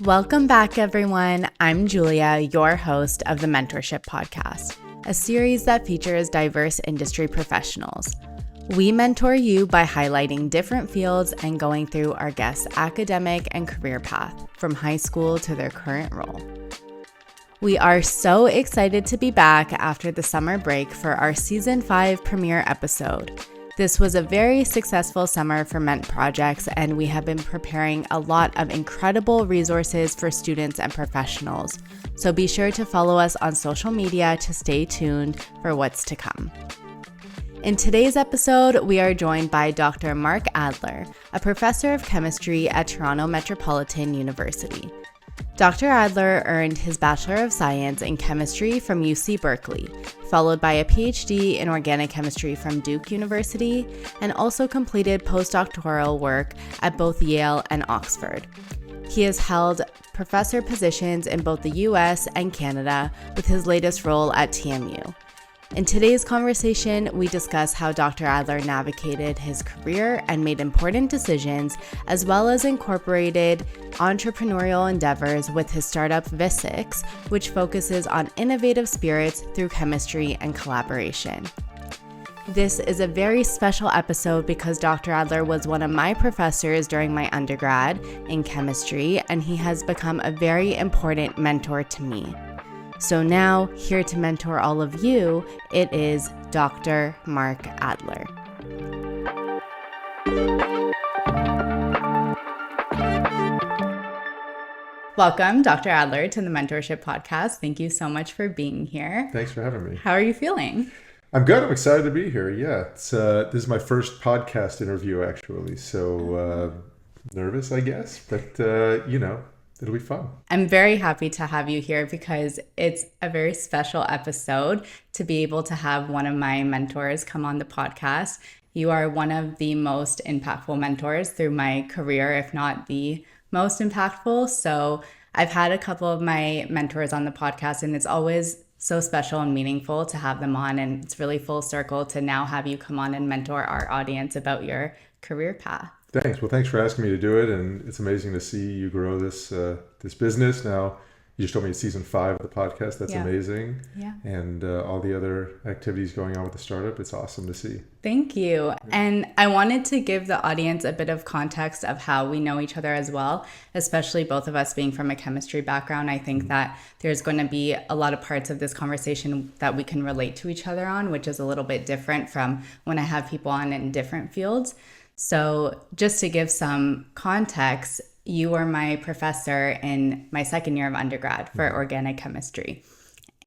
Welcome back, everyone. I'm Julia, your host of the Mentorship podcast, a series that features diverse industry professionals. We mentor you by highlighting different fields and going through our guests' academic and career path, from high school to their current role. We are so excited to be back after the summer break for our Season 5 premiere episode. This was a very successful summer for Ment projects, and we have been preparing a lot of incredible resources for students and professionals. So be sure to follow us on social media to stay tuned for what's to come. In today's episode, we are joined by Dr. Marc Adler, a professor of chemistry at Toronto Metropolitan University. Dr. Adler earned his Bachelor of Science in chemistry from UC Berkeley, followed by a PhD in organic chemistry from Duke University, and also completed postdoctoral work at both Yale and Oxford. He has held professor positions in both the US and Canada, with his latest role at TMU. In today's conversation, we discuss how Dr. Adler navigated his career and made important decisions, as well as incorporated entrepreneurial endeavors with his startup Visix, which focuses on innovative spirits through chemistry and collaboration. This is a very special episode because Dr. Adler was one of my professors during my undergrad in chemistry, and he has become a very important mentor to me. So now, here to mentor all of you, it is Dr. Marc Adler. Welcome, Dr. Adler, to the Mentorship podcast. Thank you so much for being here. Thanks for having me. How are you feeling? I'm good. I'm excited to be here. Yeah, this is my first podcast interview, actually. So nervous, I guess, but it'll be fun. I'm very happy to have you here because it's a very special episode to be able to have one of my mentors come on the podcast. You are one of the most impactful mentors through my career, if not the most impactful. So I've had a couple of my mentors on the podcast, and it's always so special and meaningful to have them on. And it's really full circle to now have you come on and mentor our audience about your career path. Thanks. Well, thanks for asking me to do it, and it's amazing to see you grow this business. Now, you just told me it's season 5 of the podcast. That's amazing. Yeah. And all the other activities going on with the startup. It's awesome to see. Thank you. And I wanted to give the audience a bit of context of how we know each other as well, especially both of us being from a chemistry background. I think that there's going to be a lot of parts of this conversation that we can relate to each other on, which is a little bit different from when I have people on in different fields. So just to give some context, you were my professor in my second year of undergrad for organic chemistry.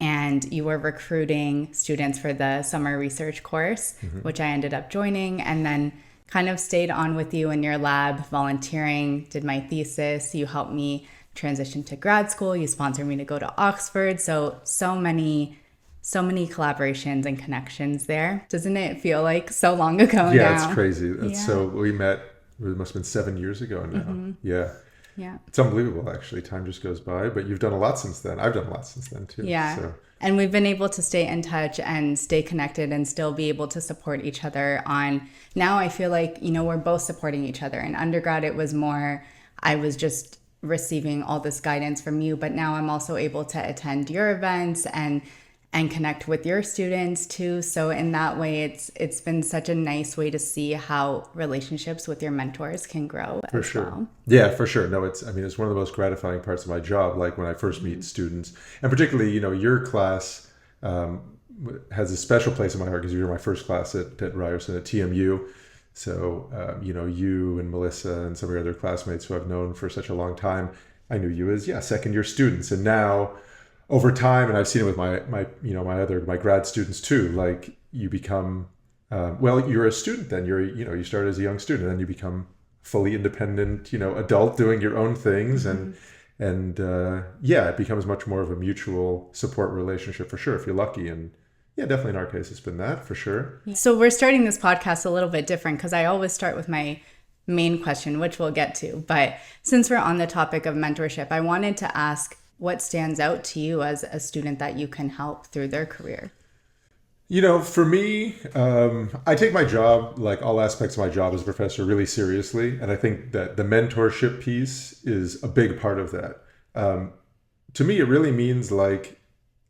And you were recruiting students for the summer research course, which I ended up joining, and then kind of stayed on with you in your lab, volunteering, did my thesis. You helped me transition to grad school. You sponsored me to go to Oxford. So many collaborations and connections there. Doesn't it feel like so long ago now? Yeah, it's crazy. So we met, it must have been 7 years ago now. Yeah. It's unbelievable, actually. Time just goes by, but you've done a lot since then. I've done a lot since then too. Yeah. So. And we've been able to stay in touch and stay connected and still be able to support each other on, now I feel like, we're both supporting each other. In undergrad, it was more, I was just receiving all this guidance from you, but now I'm also able to attend your events and connect with your students too. So in that way, it's been such a nice way to see how relationships with your mentors can grow. For sure. Well. Yeah, for sure. No, it's one of the most gratifying parts of my job. Like when I first meet students, and particularly, your class has a special place in my heart because you were my first class at Ryerson at TMU. So, you and Melissa and some of your other classmates who I've known for such a long time, I knew you as, second year students. And now, over time, and I've seen it with my grad students too, like you become, you're a student then, you start as a young student and then you become fully independent, adult doing your own things. And it becomes much more of a mutual support relationship for sure, if you're lucky. And definitely in our case, it's been that for sure. So we're starting this podcast a little bit different because I always start with my main question, which we'll get to. But since we're on the topic of mentorship, I wanted to ask, what stands out to you as a student that you can help through their career? For me, I take my job, like all aspects of my job as a professor, really seriously. And I think that the mentorship piece is a big part of that. To me, it really means like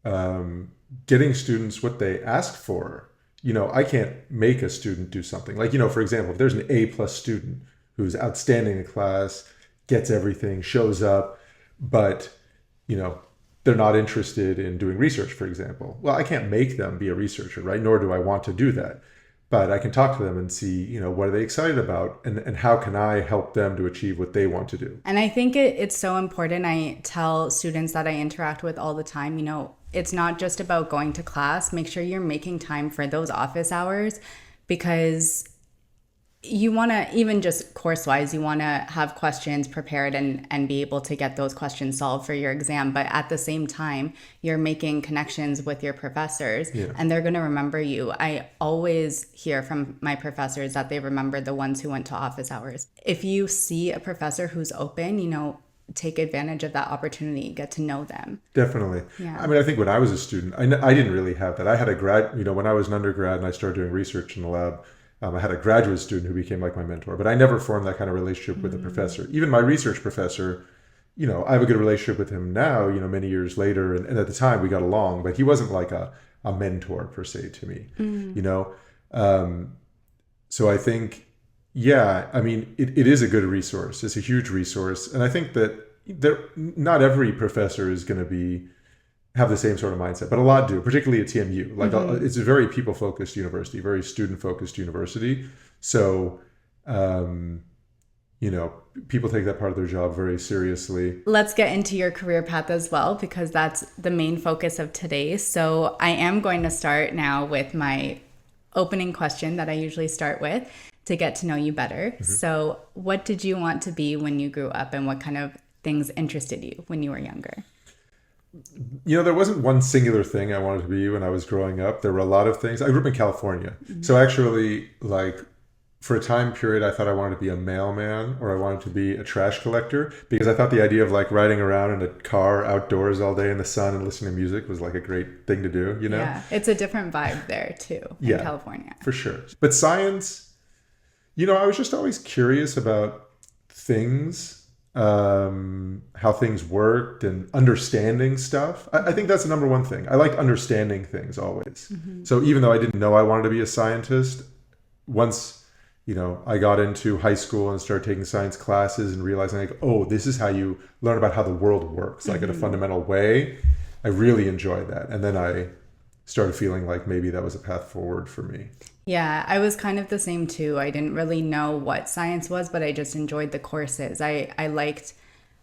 getting students what they ask for. I can't make a student do something. Like, for example, if there's an A+ student who's outstanding in class, gets everything, shows up, but, they're not interested in doing research, for example. Well, I can't make them be a researcher, right? Nor do I want to do that. But I can talk to them and see, what are they excited about, and how can I help them to achieve what they want to do. And I think it's so important. I tell students that I interact with all the time, it's not just about going to class. Make sure you're making time for those office hours, because you want to, even just course-wise, you want to have questions prepared and be able to get those questions solved for your exam. But at the same time, you're making connections with your professors, and they're going to remember you. I always hear from my professors that they remember the ones who went to office hours. If you see a professor who's open, take advantage of that opportunity, get to know them. Definitely. Yeah. I mean, I think when I was a student, I didn't really have that. I had a grad, when I was an undergrad and I started doing research in the lab, I had a graduate student who became like my mentor, but I never formed that kind of relationship with a professor. Even my research professor, I have a good relationship with him now, many years later. And at the time we got along, but he wasn't like a mentor per se to me, So I think, it is a good resource. It's a huge resource. And I think that not every professor is going to have the same sort of mindset, but a lot do, particularly at TMU. Like it's a very people-focused university, very student-focused university. So, people take that part of their job very seriously. Let's get into your career path as well, because that's the main focus of today. So I am going to start now with my opening question that I usually start with to get to know you better. Mm-hmm. So what did you want to be when you grew up, and what kind of things interested you when you were younger? There wasn't one singular thing I wanted to be when I was growing up. There were a lot of things. I grew up in California. Mm-hmm. So actually, for a time period, I thought I wanted to be a mailman, or I wanted to be a trash collector, because I thought the idea of riding around in a car outdoors all day in the sun and listening to music was a great thing to do, Yeah, it's a different vibe there too in California. For sure. But science, I was just always curious about things, how things worked and understanding stuff. I think that's the number one thing. I liked understanding things always. Mm-hmm. So even though I didn't know I wanted to be a scientist, once I got into high school and started taking science classes and realizing this is how you learn about how the world works, in a fundamental way. I really enjoyed that. And then I started feeling like maybe that was a path forward for me. Yeah, I was kind of the same too. I didn't really know what science was, but I just enjoyed the courses. I liked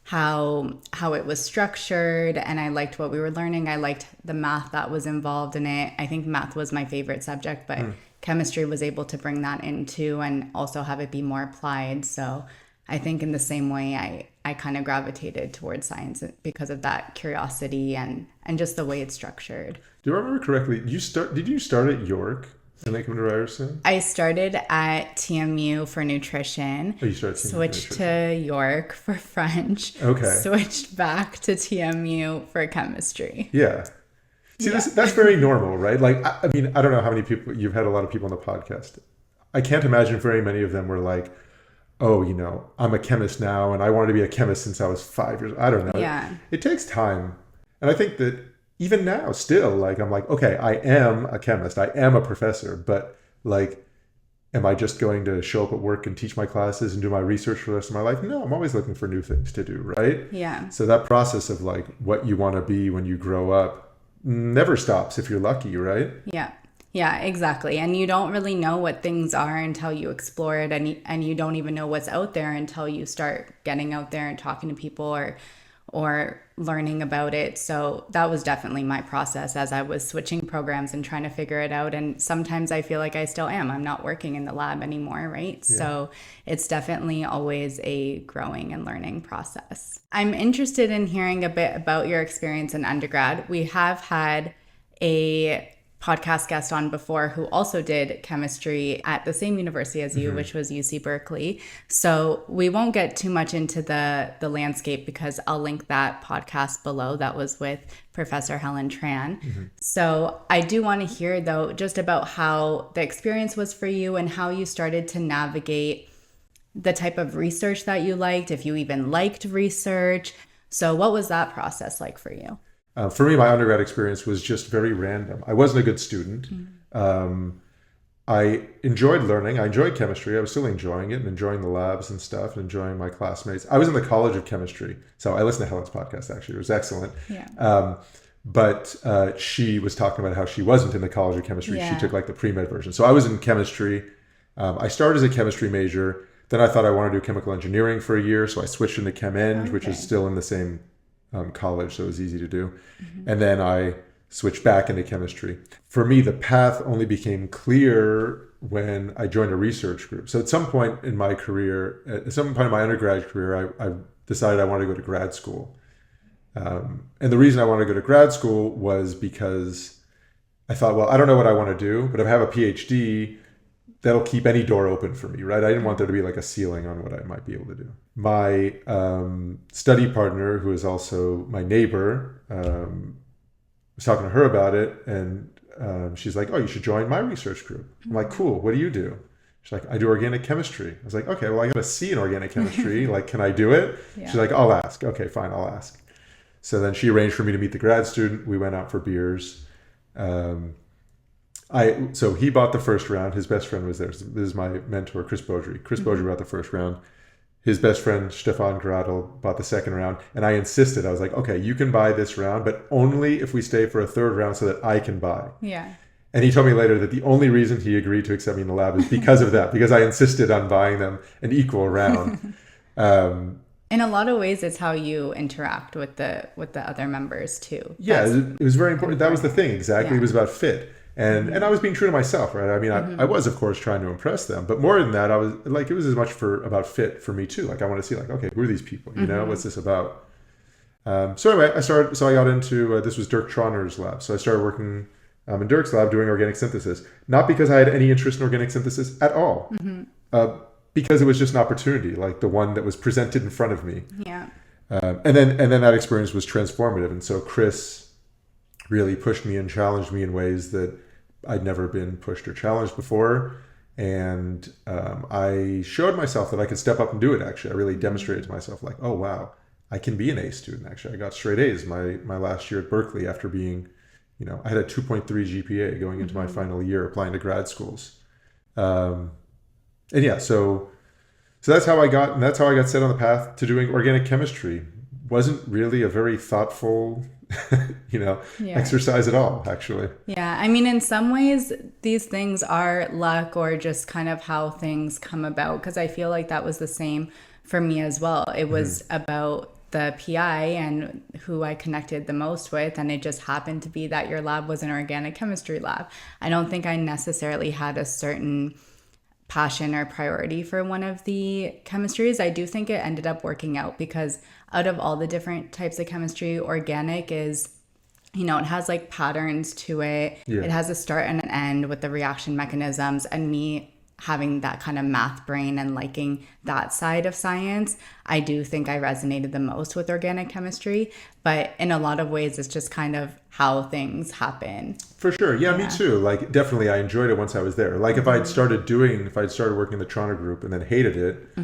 how it was structured, and I liked what we were learning. I liked the math that was involved in it. I think math was my favorite subject, but chemistry was able to bring that into and also have it be more applied. So I think in the same way, I kind of gravitated towards science because of that curiosity and just the way it's structured. Do I remember correctly? Did you start at York and then come to Ryerson? I started at TMU for nutrition. Oh, you started switched to York for French. Okay. Switched back to TMU for chemistry. Yeah. See, that's very normal, right? I don't know how many people, you've had a lot of people on the podcast. I can't imagine very many of them were like, oh, I'm a chemist now, and I wanted to be a chemist since I was 5 years. I don't know. Yeah. It takes time. And I think that even now, still, I'm like, okay, I am a chemist. I am a professor. But, am I just going to show up at work and teach my classes and do my research for the rest of my life? No, I'm always looking for new things to do, right? Yeah. So that process of, what you want to be when you grow up never stops if you're lucky, right? Yeah. Yeah, exactly. And you don't really know what things are until you explore it, and you don't even know what's out there until you start getting out there and talking to people or learning about it. So that was definitely my process as I was switching programs and trying to figure it out. And sometimes I feel like I still am. I'm not working in the lab anymore, right? Yeah. So it's definitely always a growing and learning process. I'm interested in hearing a bit about your experience in undergrad. We have had a podcast guest on before who also did chemistry at the same university as you, which was UC Berkeley. So we won't get too much into the landscape because I'll link that podcast below. That was with Professor Helen Tran. So I do want to hear, though, just about how the experience was for you and how you started to navigate the type of research that you liked, if you even liked research. So what was that process like for you? For me, my undergrad experience was just very random. I wasn't a good student. I enjoyed learning. I enjoyed chemistry. I was still enjoying it and enjoying the labs and stuff and enjoying my classmates. I was in the College of Chemistry. So I listened to Helen's podcast, actually. It was excellent. But she was talking about how she wasn't in the College of Chemistry. She took like the pre-med version. So I was in chemistry. I started as a chemistry major. Then I thought I wanted to do chemical engineering for a year. So I switched into Chem Eng, which is still in the same college, so it was easy to do. And then I switched back into chemistry. For me, the path only became clear when I joined a research group. So at some point in my career, at some point in my undergrad career, I decided I wanted to go to grad school. And the reason I wanted to go to grad school was because I thought, well, I don't know what I want to do, but if I have a PhD, that'll keep any door open for me, right? I didn't want there to be like a ceiling on what I might be able to do. My study partner, who is also my neighbor, was talking to her about it, and she's like, oh, you should join my research group. I'm like, cool, what do you do? She's like, I do organic chemistry. I was like, okay, well, I got a C in organic chemistry. Like, can I do it? She's like, I'll ask. Okay, fine, I'll ask. So then she arranged for me to meet the grad student. We went out for beers. So he bought the first round. His best friend was there. This is my mentor, Chris Beaudry. Chris Beaudry bought the first round. His best friend, Stefan Gradl, bought the second round. And I insisted. I was like, okay, you can buy this round, but only if we stay for a third round so that I can buy. And he told me later that the only reason he agreed to accept me in the lab is because of that, because I insisted on buying them an equal round. In a lot of ways, it's how you interact with the other members too. It was very important. That was the thing, exactly. It was about fit. And I was being true to myself, right? I mean, I was, of course, trying to impress them. But more than that, I was like, it was as much about fit for me, too. Like, I want to see, like, okay, who are these people? You know, what's this about? So anyway, I got into, this was Dirk Trauner's lab. So I started working in Dirk's lab doing organic synthesis. Not because I had any interest in organic synthesis at all. Because it was just an opportunity, like the one that was presented in front of me. And then that experience was transformative. And so Chris really pushed me and challenged me in ways that I'd never been pushed or challenged before. And I showed myself that I could step up and do it, actually. I really demonstrated to myself, like, oh, wow, I can be an A student, actually. I got straight A's my last year at Berkeley after being, I had a 2.3 GPA going into my final year applying to grad schools. So that's how I got set on the path to doing organic chemistry. Wasn't really a very thoughtful exercise at all, actually. I mean, in some ways, these things are luck or just kind of how things come about, because I feel like that was the same for me as well. It was about the PI and who I connected the most with, and it just happened to be that your lab was an organic chemistry lab. I don't think I necessarily had a certain passion or priority for one of the chemistries. I do think it ended up working out because out of all the different types of chemistry, organic is, it has like patterns to it. It has a start and an end with the reaction mechanisms, and me having that kind of math brain and liking that side of science, I do think I resonated the most with organic chemistry. But in a lot of ways, it's just kind of how things happen. For sure. Yeah, me too. Like, definitely I enjoyed it once I was there. Like, if I'd started working in the Toronto group and then hated it,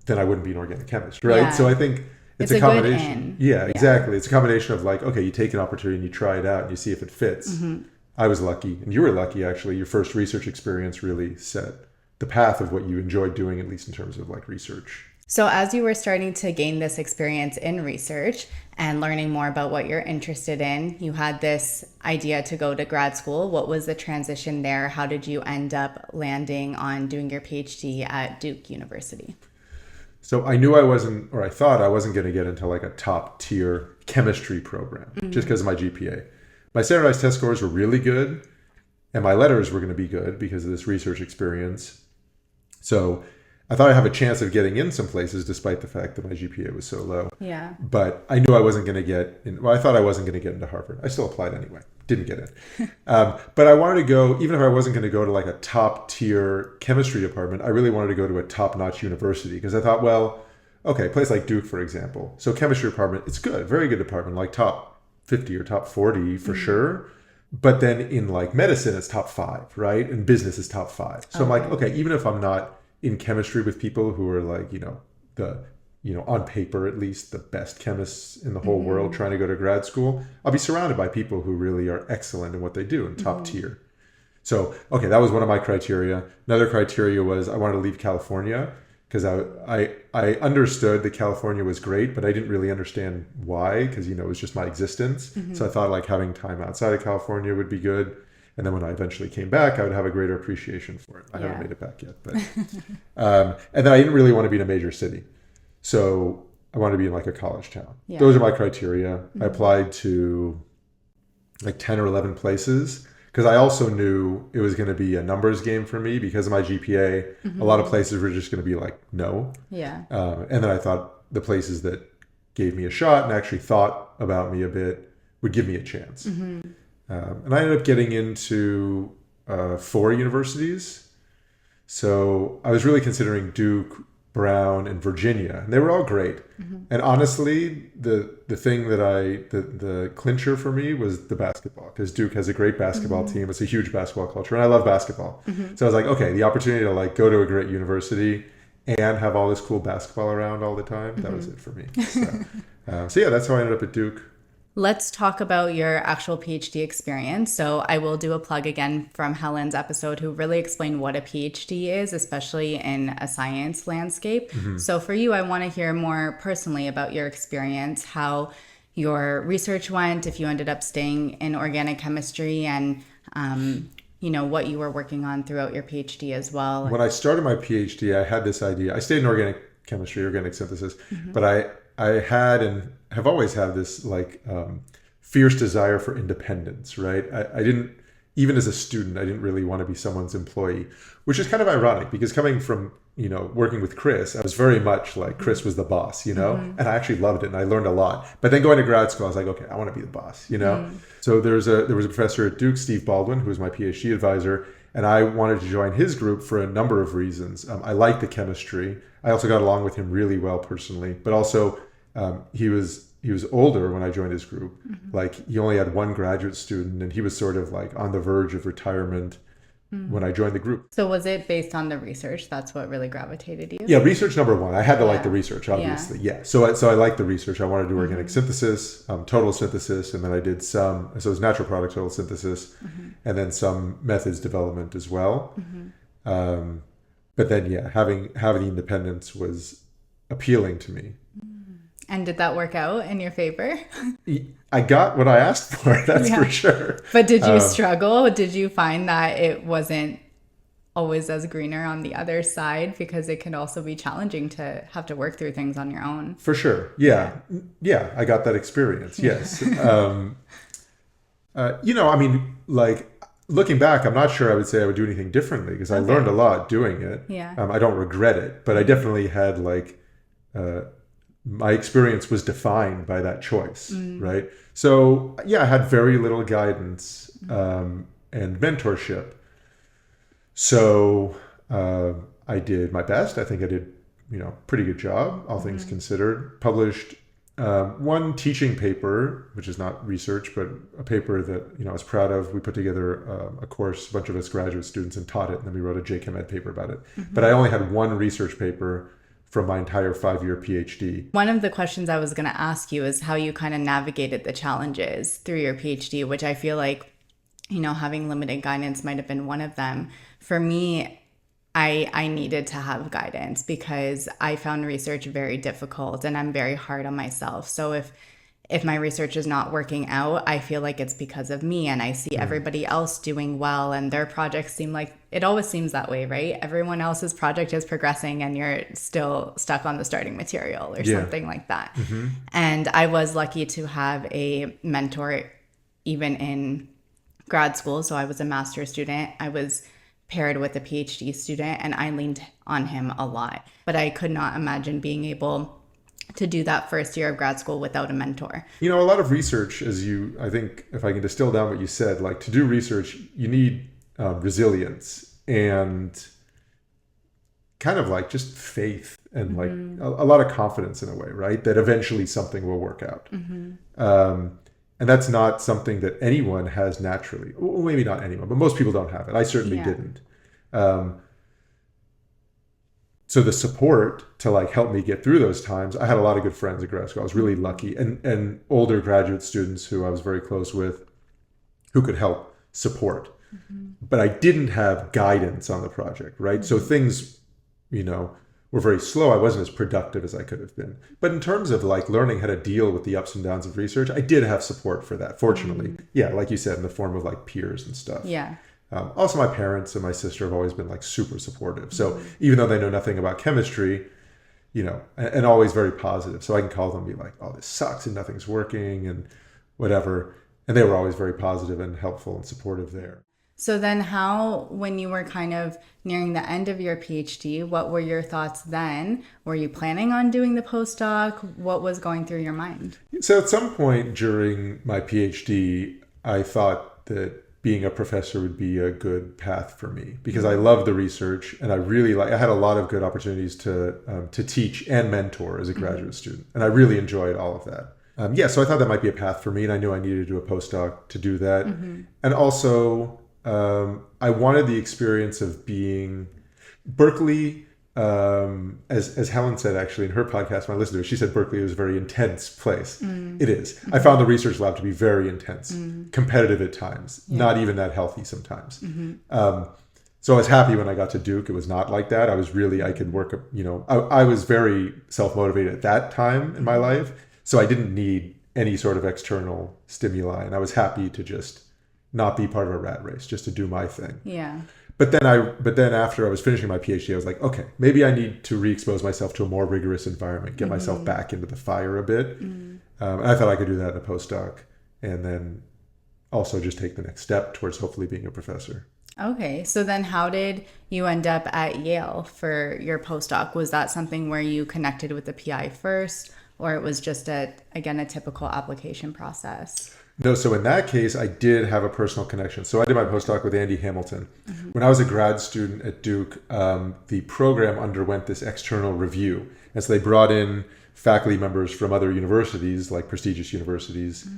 then I wouldn't be an organic chemist, right? So I think it's a combination. Yeah, exactly. It's a combination of like, okay, you take an opportunity and you try it out and you see if it fits. I was lucky, and you were lucky, actually. Your first research experience really set the path of what you enjoyed doing, at least in terms of like research. So as you were starting to gain this experience in research and learning more about what you're interested in, you had this idea to go to grad school. What was the transition there? How did you end up landing on doing your PhD at Duke University? So I knew I thought I wasn't going to get into like a top tier chemistry program just because of my GPA. My standardized test scores were really good, and my letters were going to be good because of this research experience. So I thought I'd have a chance of getting in some places despite the fact that my GPA was so low. But I knew I wasn't going to I thought I wasn't going to get into Harvard. I still applied anyway, didn't get in. But I wanted to go, even if I wasn't going to go to like a top tier chemistry department, I really wanted to go to a top notch university because I thought, well, okay, a place like Duke, for example. So chemistry department, it's good, very good department, like top 50 or top 40 for sure. But then in like medicine, it's top 5, right? And business is top 5. So I'm like, okay, even if I'm not in chemistry with people who are like, on paper at least, the best chemists in the whole world trying to go to grad school, I'll be surrounded by people who really are excellent in what they do and top tier. So, okay, that was one of my criteria. Another criteria was I wanted to leave California because I understood that California was great, but I didn't really understand why because, it was just my existence. So I thought like having time outside of California would be good. And then when I eventually came back, I would have a greater appreciation for it. I haven't made it back yet. But and then I didn't really want to be in a major city. So I wanted to be in like a college town. Yeah. Those are my criteria. I applied to like 10 or 11 places because I also knew it was going to be a numbers game for me because of my GPA. A lot of places were just going to be like, no. Yeah. And then I thought the places that gave me a shot and actually thought about me a bit would give me a chance. And I ended up getting into 4 universities. So I was really considering Duke, Brown, and Virginia. And they were all great. And honestly, the thing that the clincher for me was the basketball because Duke has a great basketball team. It's a huge basketball culture. And I love basketball. So I was like, okay, the opportunity to like go to a great university and have all this cool basketball around all the time, that was it for me. So yeah, that's how I ended up at Duke. Let's talk about your actual PhD experience. So I will do a plug again from Helen's episode who really explained what a PhD is, especially in a science landscape. So for you, I want to hear more personally about your experience, how your research went, if you ended up staying in organic chemistry and, what you were working on throughout your PhD as well. When I started my PhD, I had this idea. I stayed in organic chemistry, organic synthesis, but I had and have always had this like fierce desire for independence, right? I didn't, even as a student, I didn't really want to be someone's employee, which is kind of ironic because coming from, working with Chris, I was very much like Chris was the boss, and I actually loved it and I learned a lot. But then going to grad school, I was like, okay, I want to be the boss, So there was a professor at Duke, Steve Baldwin, who was my PhD advisor, and I wanted to join his group for a number of reasons. I liked the chemistry. I also got along with him really well personally, but also he was older when I joined his group. Like he only had one graduate student and he was sort of like on the verge of retirement when I joined the group. So was it based on the research? That's what really gravitated you? Yeah, research number one. I had to like the research, obviously. Yeah. So I liked the research. I wanted to do organic synthesis, total synthesis, and then I did so it was natural product total synthesis, and then some methods development as well. But then having the independence was appealing to me. And did that work out in your favor? I got what I asked for, that's for sure. But did you struggle? Did you find that it wasn't always as greener on the other side? Because it can also be challenging to have to work through things on your own. For sure. Yeah, I got that experience, yes. Like looking back, I'm not sure I would say I would do anything differently because I learned a lot doing it. Yeah. I don't regret it, but I definitely had like... my experience was defined by that choice, right? So I had very little guidance and mentorship. So I did my best. I think I did, pretty good job, all things considered. Published one teaching paper, which is not research, but a paper that I was proud of. We put together a course, a bunch of us graduate students, and taught it, and then we wrote a JChem Ed paper about it. But I only had one research paper from my entire 5-year PhD. One of the questions I was going to ask you is how you kind of navigated the challenges through your PhD, which I feel like, having limited guidance might have been one of them. For me, I needed to have guidance because I found research very difficult and I'm very hard on myself. So if my research is not working out, I feel like it's because of me, and I see everybody else doing well and their projects seem like, it always seems that way, right? Everyone else's project is progressing and you're still stuck on the starting material or something like that. And I was lucky to have a mentor even in grad school. So I was a master's student. I was paired with a PhD student and I leaned on him a lot. But I could not imagine being able to do that first year of grad school without a mentor? A lot of research, I think if I can distill down what you said, like to do research, you need resilience and kind of like just faith and like a lot of confidence in a way, right? That eventually something will work out. And that's not something that anyone has naturally. Well, maybe not anyone, but most people don't have it. I certainly didn't. So the support to like help me get through those times, I had a lot of good friends at grad school. I was really lucky, and older graduate students who I was very close with who could help support. But I didn't have guidance on the project, right? So things, were very slow. I wasn't as productive as I could have been. But in terms of like learning how to deal with the ups and downs of research, I did have support for that, fortunately. Yeah, like you said, in the form of like peers and stuff. Yeah. Also, my parents and my sister have always been like super supportive. So even though they know nothing about chemistry, and always very positive. So I can call them and be like, oh, this sucks and nothing's working and whatever. And they were always very positive and helpful and supportive there. So then when you were kind of nearing the end of your PhD, what were your thoughts then? Were you planning on doing the postdoc? What was going through your mind? So at some point during my PhD, I thought that being a professor would be a good path for me because I love the research and I had a lot of good opportunities to teach and mentor as a graduate student. And I really enjoyed all of that. So I thought that might be a path for me, and I knew I needed to do a postdoc to do that. And also, I wanted the experience of being Berkeley, as Helen said actually in her podcast when I listened to it, she said Berkeley was a very intense place. It is. I found the research lab to be very intense, competitive at times, not even that healthy sometimes. So I was happy when I got to Duke. It was not like that. I could work, I was very self-motivated at that time in my life. So I didn't need any sort of external stimuli. And I was happy to just not be part of a rat race, just to do my thing. Yeah. But then after I was finishing my PhD, I was like, okay, maybe I need to re-expose myself to a more rigorous environment, get myself back into the fire a bit. And I thought I could do that in a postdoc, and then also just take the next step towards hopefully being a professor. Okay. So then how did you end up at Yale for your postdoc? Was that something where you connected with the PI first, or it was just a typical application process? No, so in that case, I did have a personal connection. So I did my postdoc with Andy Hamilton. When I was a grad student at Duke, the program underwent this external review. And so they brought in faculty members from other universities, like prestigious universities.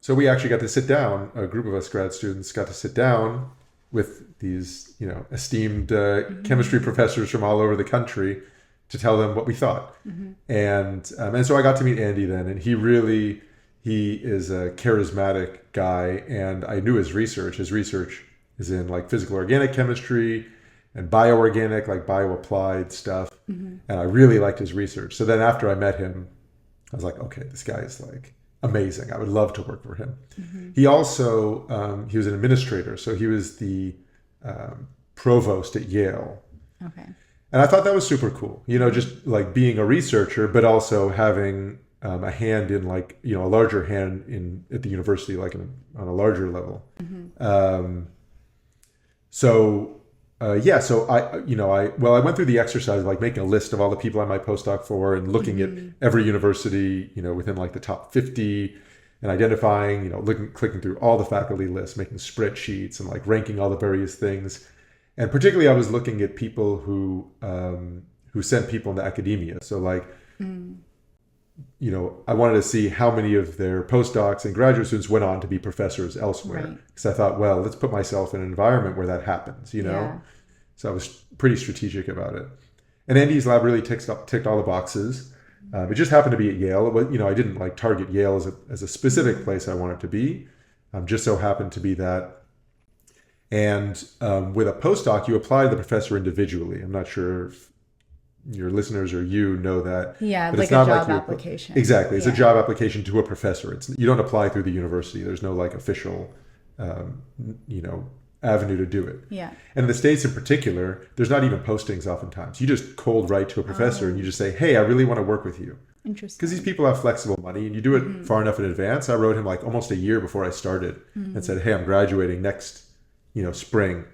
So we actually got to sit down, a group of us grad students got to sit down with these, esteemed chemistry professors from all over the country to tell them what we thought. And so I got to meet Andy then, and he is a charismatic guy, and I knew his research. His research is in like physical organic chemistry and bioorganic, like bioapplied stuff. And I really liked his research. So then after I met him, I was like, okay, this guy is like amazing. I would love to work for him. He also, he was an administrator. So he was the provost at Yale. Okay. And I thought that was super cool, just like being a researcher, but also having a hand in like, a larger hand at the university, like on a larger level. So I went through the exercise of like making a list of all the people I might postdoc for and looking at every university, within like the top 50 and identifying, clicking through all the faculty lists, making spreadsheets and like ranking all the various things. And particularly I was looking at people who sent people into academia. So like, I wanted to see how many of their postdocs and graduate students went on to be professors elsewhere. Because I thought, well, let's put myself in an environment where that happens, Yeah. So I was pretty strategic about it. And Andy's lab really ticked all the boxes. It just happened to be at Yale. It was, I didn't like target Yale as a specific place I wanted to be. Just so happened to be that. And with a postdoc, you apply to the professor individually. I'm not sure if your listeners or you know that. Yeah, but like it's not a job application. Exactly. It's a job application to a professor. You don't apply through the university. There's no like official, avenue to do it. Yeah. And in the States in particular, there's not even postings oftentimes. You just cold write to a professor and you just say, hey, I really want to work with you. Interesting. Because these people have flexible money and you do it far enough in advance. I wrote him like almost a year before I started and said, hey, I'm graduating next, spring.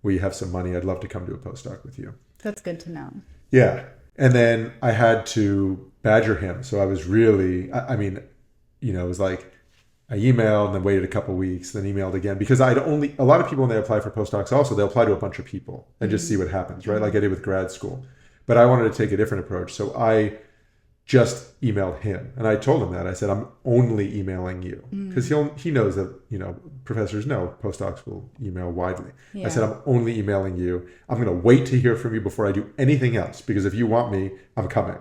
We have some money. I'd love to come do a postdoc with you. That's good to know. Yeah. And then I had to badger him. So I was really, I mean, it was like I emailed and then waited a couple weeks, then emailed again, because a lot of people when they apply for postdocs also, they'll apply to a bunch of people and just see what happens, right? Like I did with grad school. But I wanted to take a different approach. So I just emailed him, and I told him that. I said, I'm only emailing you, because he knows that professors know postdocs will email widely. I said, I'm only emailing you. I'm going to wait to hear from you before I do anything else, because if you want me, I'm coming.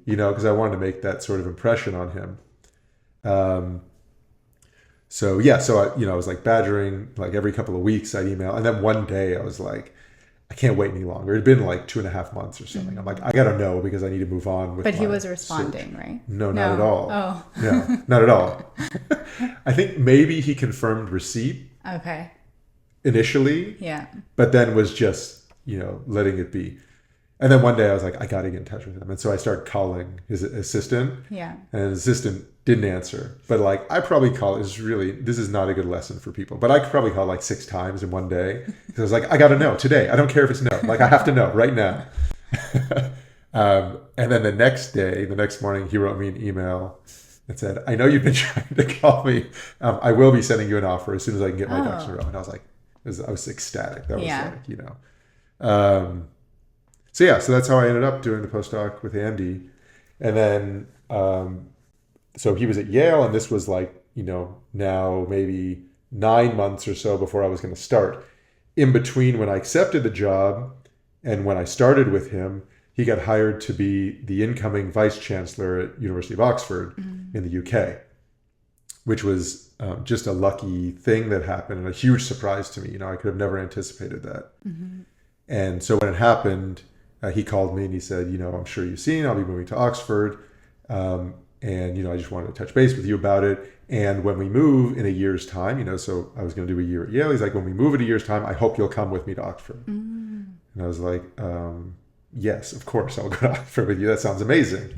Because I wanted to make that sort of impression on him. So I was like badgering, like every couple of weeks I'd email, and then one day I was like, I can't wait any longer. It'd been like 2.5 months or something. I'm like, I gotta know, because I need to move on with. But he was responding, search. Right? No, not at all. Oh, no, not at all. I think maybe he confirmed receipt. Okay. Initially. Yeah. But then was just letting it be. And then one day I was like, I got to get in touch with him. And so I started calling his assistant. Yeah. And his assistant didn't answer. But like, I probably called, this is not a good lesson for people, but I could probably call like 6 times in one day. Because I was like, I got to know today. I don't care if it's no. Like, I have to know right now. And then the next morning, he wrote me an email that said, I know you've been trying to call me. I will be sending you an offer as soon as I can get my ducks in a row. And I was like, I was ecstatic. That was like, So that's how I ended up doing the postdoc with Andy. And then, so he was at Yale, and this was like, now maybe 9 months or so before I was going to start. In between when I accepted the job and when I started with him, he got hired to be the incoming vice chancellor at University of Oxford in the UK, which was just a lucky thing that happened and a huge surprise to me. I could have never anticipated that. And so when it happened, he called me and he said, I'm sure you've seen, I'll be moving to Oxford. And, I just wanted to touch base with you about it. And when we move in a year's time, so I was going to do a year at Yale. He's like, when we move in a year's time, I hope you'll come with me to Oxford. And I was like, yes, of course, I'll go to Oxford with you. That sounds amazing,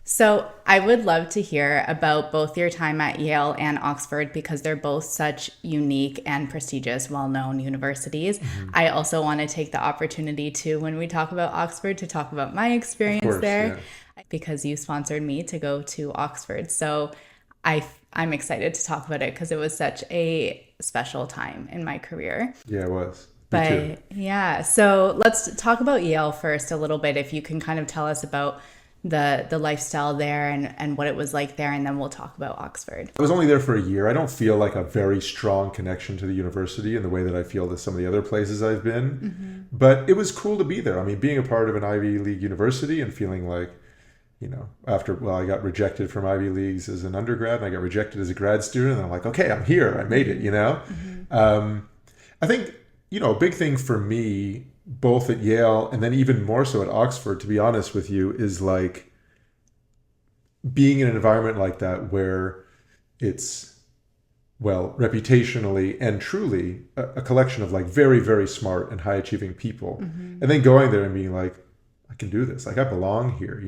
So I would love to hear about both your time at Yale and Oxford, because they're both such unique and prestigious, well-known universities. I also want to take the opportunity to, when we talk about Oxford, to talk about my experience there, because you sponsored me to go to Oxford. So I'm excited to talk about it, because it was such a special time in my career. Yeah, it was. But yeah, so let's talk about Yale first a little bit. If you can kind of tell us about the lifestyle there and what it was like there, and then we'll talk about Oxford. I was only there for a year. I don't feel like a very strong connection to the university in the way that I feel to some of the other places I've been. But it was cool to be there. I mean, being a part of an Ivy League university and feeling like, I got rejected from Ivy Leagues as an undergrad, and I got rejected as a grad student, and I'm like, okay, I'm here. I made it, I think, a big thing for me, both at Yale and then even more so at Oxford, to be honest with you, is like being in an environment like that where it's, reputationally and truly a collection of like very, very smart and high achieving people. And then going there and being like, I can do this. Like, I belong here,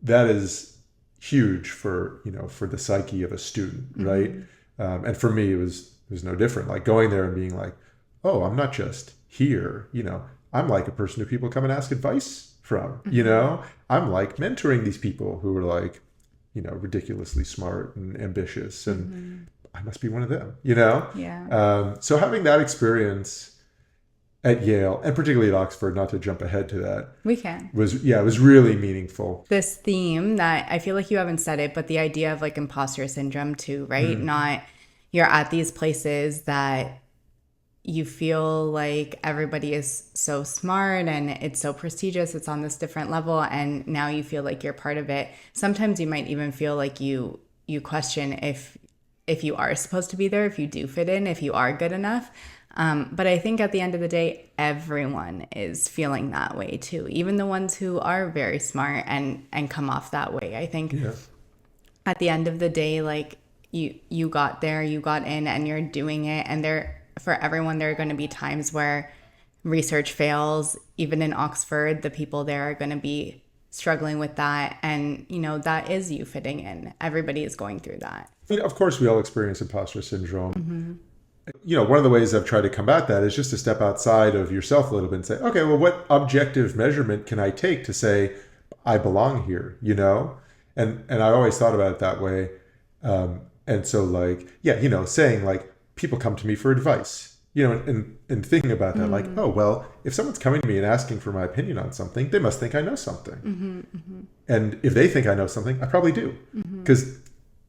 that is huge for, for the psyche of a student. Right. And for me, it was no different. Like going there and being like, oh, I'm not just here, I'm like a person who people come and ask advice from, I'm like mentoring these people who are like, ridiculously smart and ambitious, and I must be one of them, So having that experience at Yale, and particularly at Oxford, not to jump ahead to that, it was really meaningful. This theme that I feel like you haven't said it, but the idea of like imposter syndrome too, right? Not, you're at these places that you feel like everybody is so smart and it's so prestigious, it's on this different level, and now you feel like you're part of it. Sometimes you might even feel like you question if you are supposed to be there, if you do fit in, if you are good enough. But I think at the end of the day, everyone is feeling that way too, even the ones who are very smart and come off that way. I think at the end of the day, like you got there, you got in, and you're doing it, and for everyone, there are going to be times where research fails. Even in Oxford, the people there are going to be struggling with that. And, that is you fitting in. Everybody is going through that. I mean, of course, we all experience imposter syndrome. One of the ways I've tried to combat that is just to step outside of yourself a little bit and say, okay, well, what objective measurement can I take to say I belong here, you know? And I always thought about it that way. And so like, yeah, you know, saying like, people come to me for advice, you know, and thinking about that, like, oh, well, if someone's coming to me and asking for my opinion on something, they must think I know something. And if they think I know something, I probably do. Because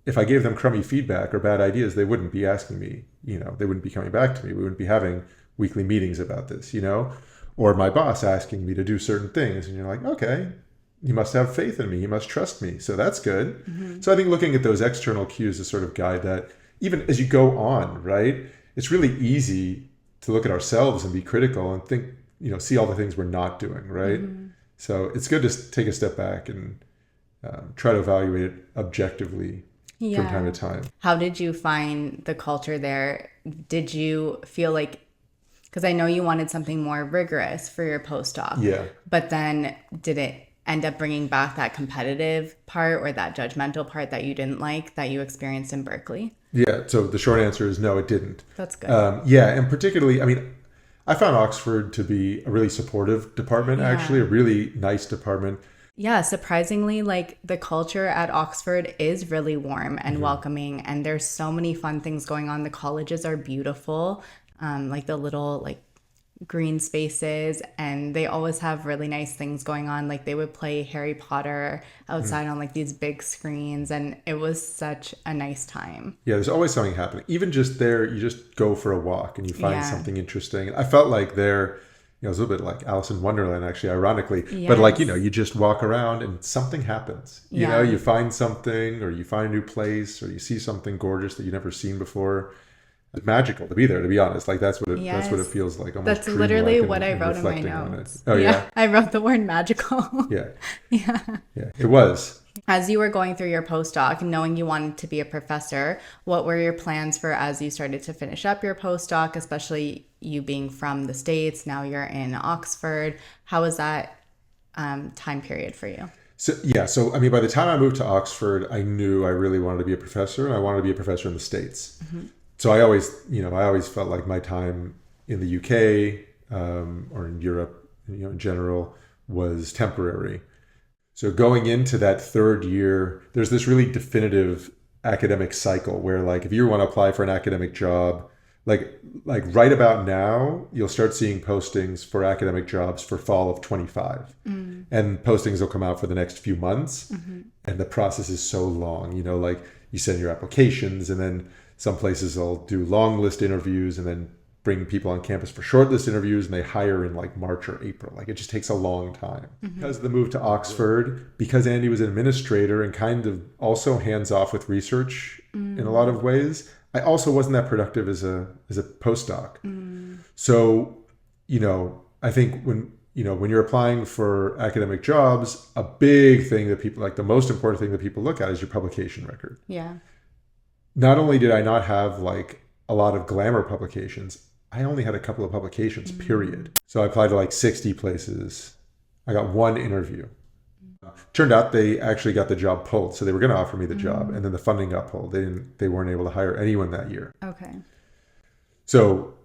if I gave them crummy feedback or bad ideas, they wouldn't be asking me, you know, they wouldn't be coming back to me. We wouldn't be having weekly meetings about this, you know, or my boss asking me to do certain things. And you're like, okay, he must have faith in me. He must trust me. So that's good. So I think looking at those external cues to sort of guide that, even as you go on, right? It's really easy to look at ourselves and be critical and think, you know, see all the things we're not doing, right? So it's good to take a step back and try to evaluate it objectively from time to time. How did you find the culture there? Did you feel like, because I know you wanted something more rigorous for your postdoc, but then did it end up bringing back that competitive part or that judgmental part that you didn't like that you experienced in Berkeley? Yeah, so the short answer is no, it didn't. That's good. Yeah, and particularly, I mean, I found Oxford to be a really supportive department, actually, a really nice department. Yeah, surprisingly, like the culture at Oxford is really warm and welcoming, and there's so many fun things going on. The colleges are beautiful, like the little like green spaces, and they always have really nice things going on. Like they would play Harry Potter outside on like these big screens, and it was such a nice time. Yeah, there's always something happening. Even just there, you just go for a walk and you find something interesting. I felt like there, you know, it was a little bit like Alice in Wonderland, actually, ironically. But like, you know, you just walk around and something happens. You know, you find something, or you find a new place, or you see something gorgeous that you've never seen before. It's magical to be there, to be honest. Like that's what it feels like. Almost that's literally what I wrote in my notes. Oh yeah. I wrote the word magical. Yeah, it was. As you were going through your postdoc, knowing you wanted to be a professor, what were your plans for as you started to finish up your postdoc, especially you being from the States, now you're in Oxford? How was that time period for you? So I mean, by the time I moved to Oxford, I knew I really wanted to be a professor, and I wanted to be a professor in the States. So I always felt like my time in the UK or in Europe, you know, in general, was temporary. So going into that third year, there's this really definitive academic cycle where, like, if you want to apply for an academic job, like right about now, you'll start seeing postings for academic jobs for fall of 25, and postings will come out for the next few months, and the process is so long. You know, like you send your applications, and then some places will do long list interviews and then bring people on campus for short list interviews, and they hire in like March or April. Like it just takes a long time. Because of the move to Oxford, because Andy was an administrator and kind of also hands off with research in a lot of ways, I also wasn't that productive as a postdoc. So, you know, I think when you're applying for academic jobs, a big thing that people, like the most important thing that people look at is your publication record. Yeah. Not only did I not have like a lot of glamour publications, I only had a couple of publications, period. So I applied to like 60 places. I got one interview. Turned out they actually got the job pulled. So they were going to offer me the job, and then the funding got pulled. They weren't able to hire anyone that year. Okay. So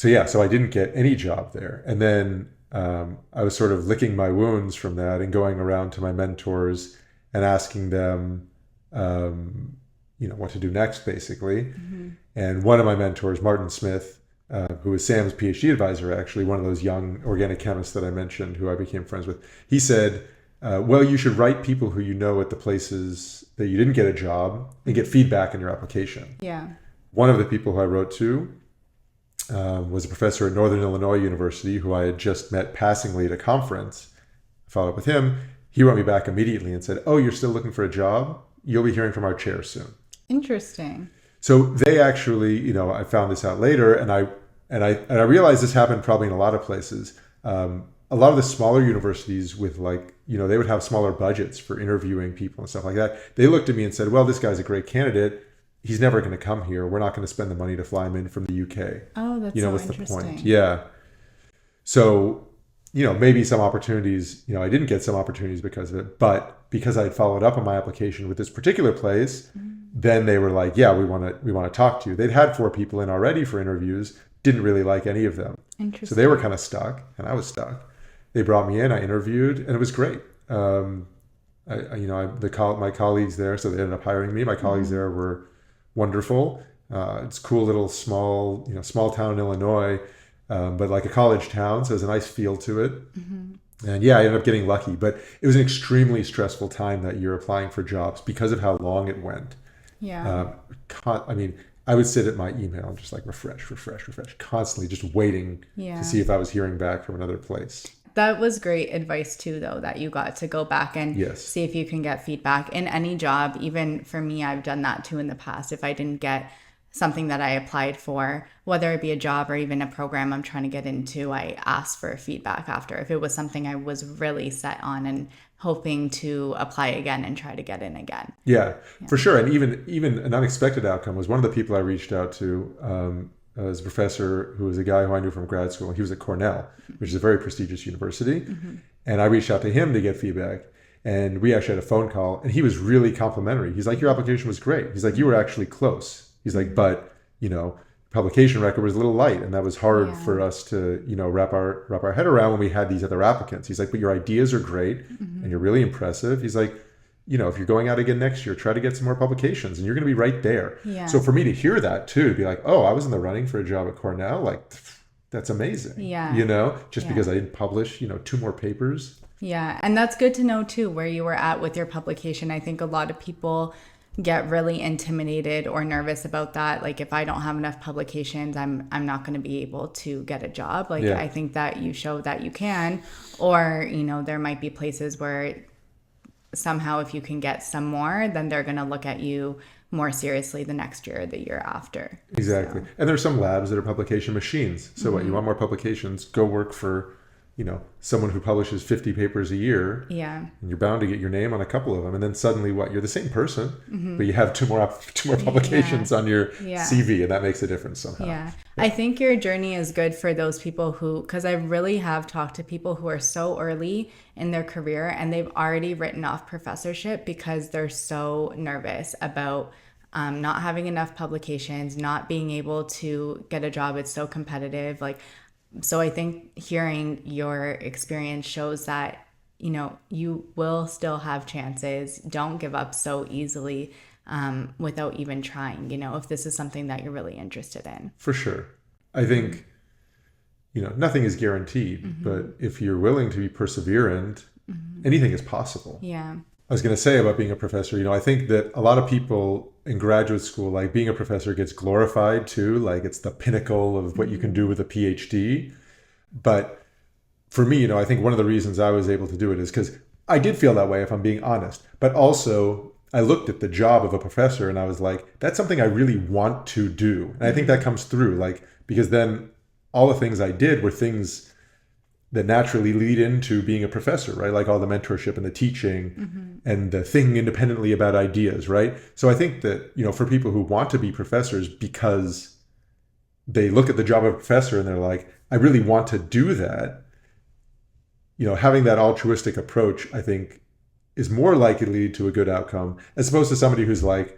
I didn't get any job there. And then I was sort of licking my wounds from that and going around to my mentors and asking them, you know, what to do next, basically. And one of my mentors, Martin Smith, who was Sam's PhD advisor, actually, one of those young organic chemists that I mentioned, who I became friends with, he said, well, you should write people who you know at the places that you didn't get a job and get feedback in your application. Yeah. One of the people who I wrote to was a professor at Northern Illinois University who I had just met passingly at a conference. I followed up with him. He wrote me back immediately and said, oh, you're still looking for a job? You'll be hearing from our chair soon. Interesting. So they actually, you know, I found this out later, and I realized this happened probably in a lot of places. A lot of the smaller universities with, like, you know, they would have smaller budgets for interviewing people and stuff like that. They looked at me and said, well, this guy's a great candidate. He's never going to come here. We're not going to spend the money to fly him in from the UK. Oh, that's so what's interesting. The point? Yeah. So, you know, maybe some opportunities, you know, I didn't get some opportunities because of it, but because I had followed up on my application with this particular place, then they were like, yeah, we want to talk to you. They'd had 4 people in already for interviews, didn't really like any of them. Interesting. So they were kind of stuck, and I was stuck. They brought me in, I interviewed, and it was great. My colleagues there, so they ended up hiring me. My colleagues there were wonderful. It's a cool little small town in Illinois, but like a college town, so there's a nice feel to it. And yeah, I ended up getting lucky, but it was an extremely stressful time that year applying for jobs because of how long it went. Yeah. I would sit at my email and just like refresh, constantly just waiting to see if I was hearing back from another place. That was great advice too, though, that you got to go back and see if you can get feedback in any job. Even for me, I've done that too in the past. If I didn't get something that I applied for, whether it be a job or even a program I'm trying to get into, I asked for feedback after. If it was something I was really set on and hoping to apply again and try to get in again. Yeah, for sure. And even an unexpected outcome was one of the people I reached out to as a professor who was a guy who I knew from grad school. He was at Cornell, which is a very prestigious university. And I reached out to him to get feedback. And we actually had a phone call, and he was really complimentary. He's like, your application was great. He's like, you were actually close. He's like, but, publication record was a little light, and that was hard for us to, wrap our head around when we had these other applicants. He's like, but your ideas are great and you're really impressive. He's like, if you're going out again next year, try to get some more publications and you're going to be right there. Yeah. So for me to hear that too, to be like, oh, I was in the running for a job at Cornell, like that's amazing. Yeah. Because I didn't publish, 2 more papers. Yeah. And that's good to know too, where you were at with your publication. I think a lot of people get really intimidated or nervous about that. Like, if I don't have enough publications, I'm not going to be able to get a job. I think that you show that you can, or, there might be places where somehow if you can get some more, then they're going to look at you more seriously the next year or the year after. Exactly. So. And there's some labs that are publication machines. So what, you want more publications, go work for, someone who publishes 50 papers a year. Yeah. And you're bound to get your name on a couple of them. And then suddenly you're the same person, but you have two more publications on your CV, and that makes a difference somehow. Yeah. I think your journey is good for those people because I really have talked to people who are so early in their career and they've already written off professorship because they're so nervous about not having enough publications, not being able to get a job. It's so competitive. So I think hearing your experience shows that, you will still have chances. Don't give up so easily without even trying, if this is something that you're really interested in. For sure. I think, nothing is guaranteed, but if you're willing to be perseverant, anything is possible. Yeah. I was going to say about being a professor, I think that a lot of people in graduate school, being a professor gets glorified too. It's the pinnacle of what you can do with a PhD. But for me, I think one of the reasons I was able to do it is because I did feel that way, if I'm being honest. But also, I looked at the job of a professor and I was like, that's something I really want to do. And I think that comes through, because then all the things I did were things that naturally lead into being a professor, right? Like all the mentorship and the teaching and the thinking independently about ideas, right? So I think that, for people who want to be professors because they look at the job of a professor and they're like, I really want to do that, having that altruistic approach, I think, is more likely to lead to a good outcome as opposed to somebody who's like,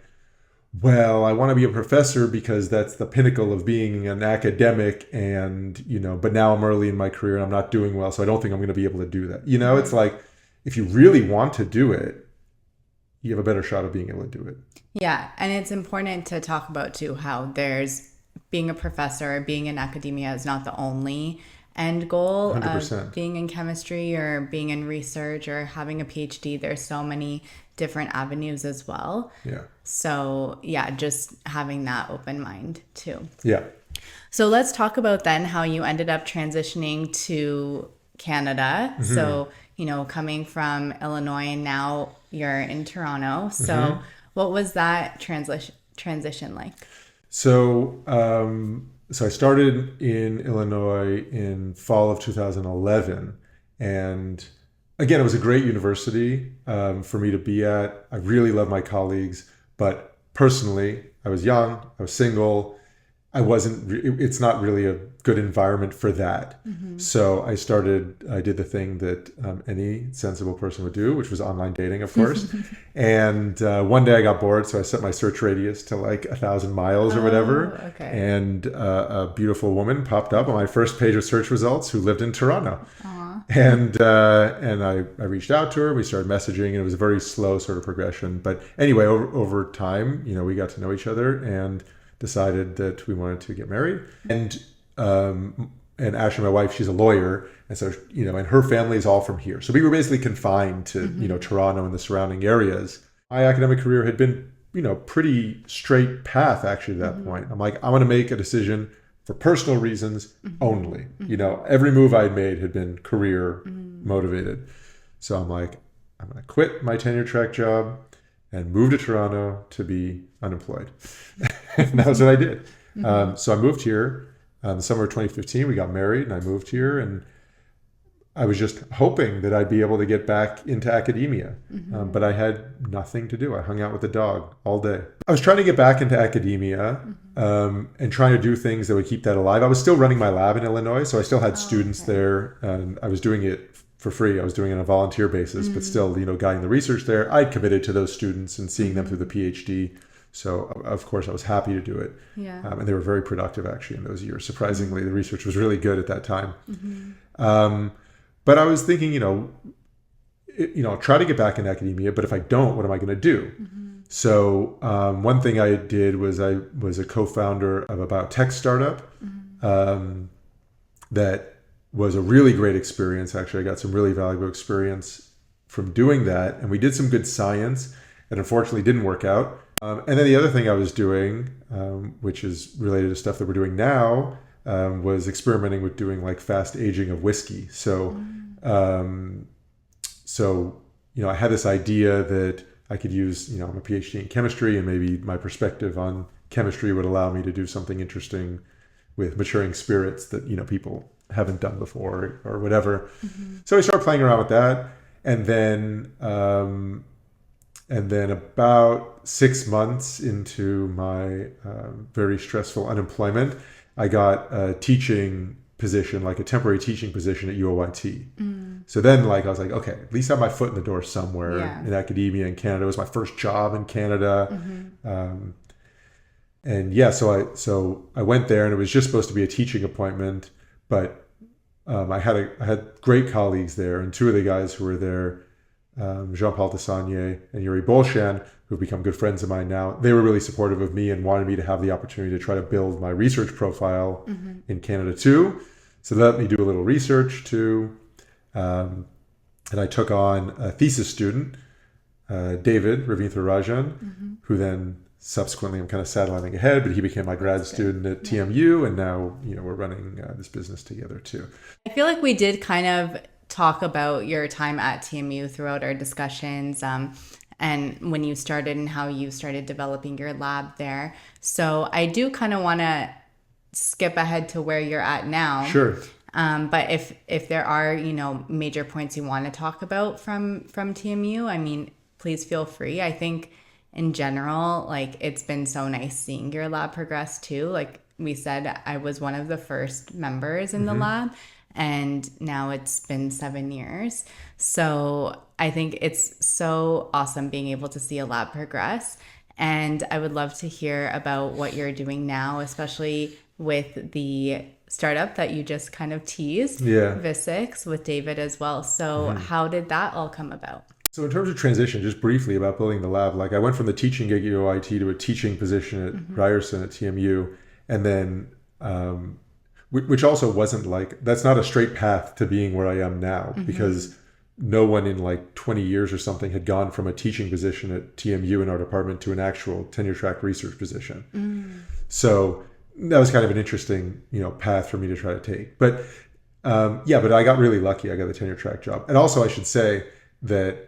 well, I want to be a professor because that's the pinnacle of being an academic and, but now I'm early in my career and I'm not doing well, so I don't think I'm going to be able to do that. It's like, if you really want to do it, you have a better shot of being able to do it. Yeah. And it's important to talk about too, how there's being a professor, being in academia is not the only end goal 100%. Of being in chemistry or being in research or having a PhD. There's so many different avenues as well. Yeah. So just having that open mind too. Yeah. So let's talk about then how you ended up transitioning to Canada. So, coming from Illinois and now you're in Toronto. So what was that transition like? So I started in Illinois in fall of 2011. And again, it was a great university for me to be at. I really love my colleagues. But personally, I was young, I was single. It's not really a good environment for that. So I did the thing that any sensible person would do, which was online dating, of course. And one day I got bored, so I set my search radius to 1,000 miles or whatever. Okay. And a beautiful woman popped up on my first page of search results who lived in Toronto. Aww. And I reached out to her. We started messaging, and it was a very slow sort of progression. But anyway, over time, we got to know each other and decided that we wanted to get married. And Ashley, my wife, she's a lawyer, and so and her family is all from here. So we were basically confined to Toronto and the surrounding areas. My academic career had been pretty straight path actually at that point. I'm like, I want to make a decision for personal reasons only. Every move I'd made had been career motivated. So I'm like, I'm going to quit my tenure track job and move to Toronto to be unemployed. And that was what I did. So I moved here. The summer of 2015, we got married, and I moved here, and I was just hoping that I'd be able to get back into academia, but I had nothing to do. I hung out with the dog all day. I was trying to get back into academia and trying to do things that would keep that alive. I was still running my lab in Illinois, so I still had students there, and I was doing it for free. I was doing it on a volunteer basis, but still, guiding the research there. I'd committed to those students and seeing them through the PhD. So, of course, I was happy to do it. Yeah. And they were very productive, actually, in those years. Surprisingly, the research was really good at that time. But I was thinking, I'll try to get back in academia, but if I don't, what am I going to do? So one thing I did was I was a co-founder of a biotech startup that was a really great experience. Actually, I got some really valuable experience from doing that. And we did some good science. It unfortunately didn't work out. And then the other thing I was doing, which is related to stuff that we're doing now, was experimenting with doing like fast aging of whiskey. So, I had this idea that I could use, I'm a PhD in chemistry, and maybe my perspective on chemistry would allow me to do something interesting with maturing spirits that, people haven't done before or whatever. So I started playing around with that. And then about 6 months into my very stressful unemployment, I got a teaching position, like a temporary teaching position at UOIT. So then I was like, okay, at least I have my foot in the door somewhere in academia in Canada. It was my first job in Canada. So I went there, and it was just supposed to be a teaching appointment, but I had great colleagues there, and two of the guys who were there, Jean-Paul Tessanier and Yuri Bolshan, who've become good friends of mine now, they were really supportive of me and wanted me to have the opportunity to try to build my research profile in Canada too. So they let me do a little research too. And I took on a thesis student, David Ravindra-Rajan, who then subsequently, I'm kind of sidelining ahead, but he became my grad student at TMU, and now we're running this business together too. I feel like we did kind of talk about your time at TMU throughout our discussions, and when you started and how you started developing your lab there. So I do kind of want to skip ahead to where you're at now. Sure. But if there are, major points you want to talk about from TMU, please feel free. I think in general, it's been so nice seeing your lab progress too. Like we said, I was one of the first members in the lab, and now it's been 7 years. So I think it's so awesome being able to see a lab progress. And I would love to hear about what you're doing now, especially with the startup that you just kind of teased, Visix, with David as well. So how did that all come about? So in terms of transition, just briefly about building the lab, I went from the teaching gig at UOIT to a teaching position at Ryerson at TMU, and then which also wasn't that's not a straight path to being where I am now, because no one in 20 years or something had gone from a teaching position at TMU in our department to an actual tenure track research position. So that was kind of an interesting, path for me to try to take. But but I got really lucky. I got the tenure track job. And also I should say that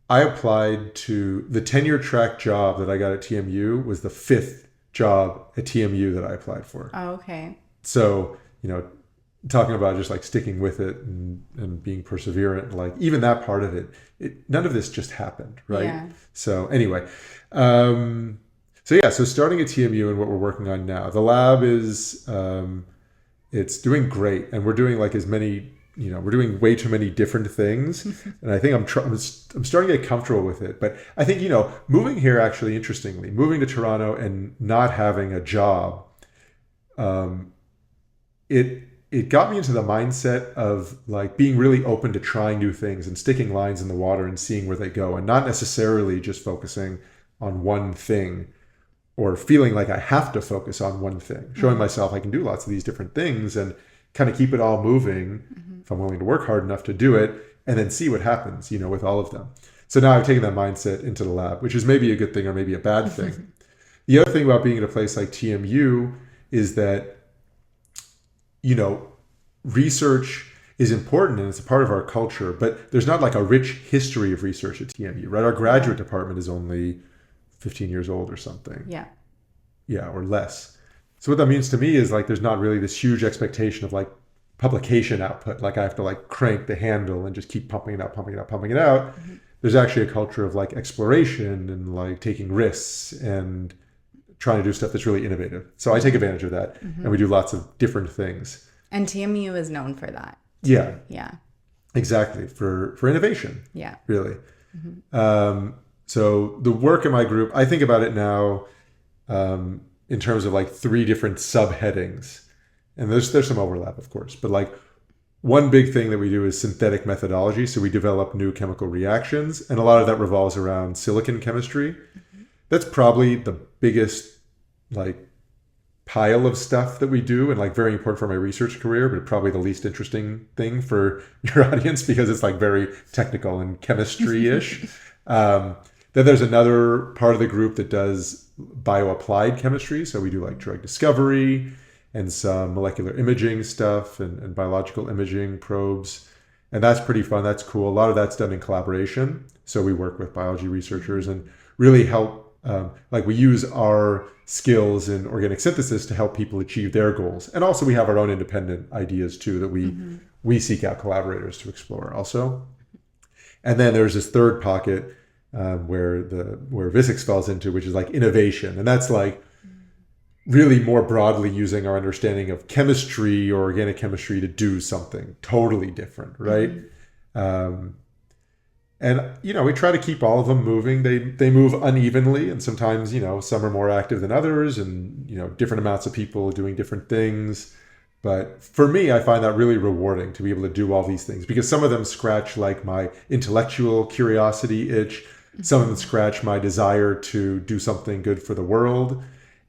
I applied to the tenure track job that I got at TMU was the 5th job at TMU that I applied for. Oh, okay. So, talking about just sticking with it and being perseverant, even that part of it, none of this just happened, right? Yeah. So anyway, so starting at TMU and what we're working on now, the lab is, it's doing great, and we're doing as many, we're doing way too many different things. And I think I'm starting to get comfortable with it. But I think, moving here, actually, interestingly, moving to Toronto and not having a job, it got me into the mindset of like being really open to trying new things and sticking lines in the water and seeing where they go, and not necessarily just focusing on one thing or feeling like I have to focus on one thing, showing myself I can do lots of these different things and kind of keep it all moving if I'm willing to work hard enough to do it, and then see what happens, with all of them. So now I've taken that mindset into the lab, which is maybe a good thing or maybe a bad thing. The other thing about being at a place like TMU is that, research is important and it's a part of our culture, but there's not like a rich history of research at TMU, right? Our graduate department is only 15 years old or something. Yeah, or less. So what that means to me is like there's not really this huge expectation of like publication output. Like I have to like crank the handle and just keep pumping it out. There's actually a culture of like exploration and like taking risks and trying to do stuff that's really innovative. So I take advantage of that, and we do lots of different things. And TMU is known for that. Yeah. Yeah. Exactly. For innovation. Yeah. Really. So the work in my group, I think about it now in terms of like 3 different subheadings. And there's some overlap, of course. But like one big thing that we do is synthetic methodology. So we develop new chemical reactions. And a lot of that revolves around silicon chemistry. That's probably the biggest like pile of stuff that we do, and like very important for my research career, but probably the least interesting thing for your audience because it's like very technical and chemistry-ish. Then there's another part of the group that does bioapplied chemistry. So we do like drug discovery and some molecular imaging stuff and biological imaging probes. And that's pretty fun. That's cool. A lot of that's done in collaboration. So we work with biology researchers and really help, like we use our skills in organic synthesis to help people achieve their goals. And also we have our own independent ideas too that we seek out collaborators to explore also. And then there's this third pocket where Visix falls into, which is like innovation. And that's like really more broadly using our understanding of chemistry or organic chemistry to do something totally different, right? And, we try to keep all of them moving. They move unevenly, and sometimes, some are more active than others, and, different amounts of people doing different things. But for me, I find that really rewarding to be able to do all these things, because some of them scratch like my intellectual curiosity itch. Some of them scratch my desire to do something good for the world.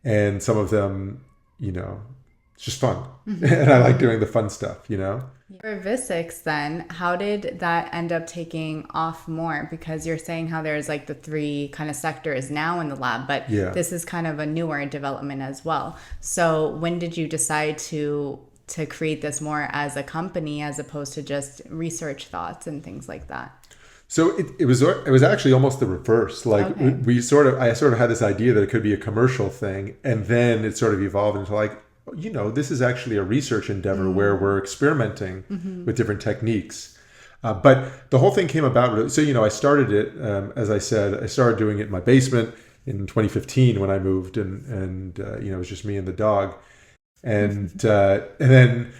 And some of them, it's just fun. And I like doing the fun stuff, For Visix then, how did that end up taking off more? Because you're saying how there's like the 3 kind of sectors now in the lab, but this is kind of a newer development as well. So when did you decide to create this more as a company as opposed to just research thoughts and things like that? So it was actually almost the reverse. Like I sort of had this idea that it could be a commercial thing, and then it sort of evolved into like, this is actually a research endeavor where we're experimenting with different techniques. But the whole thing came about. So, I started it, as I said, I started doing it in my basement in 2015 when I moved, and it was just me and the dog. And then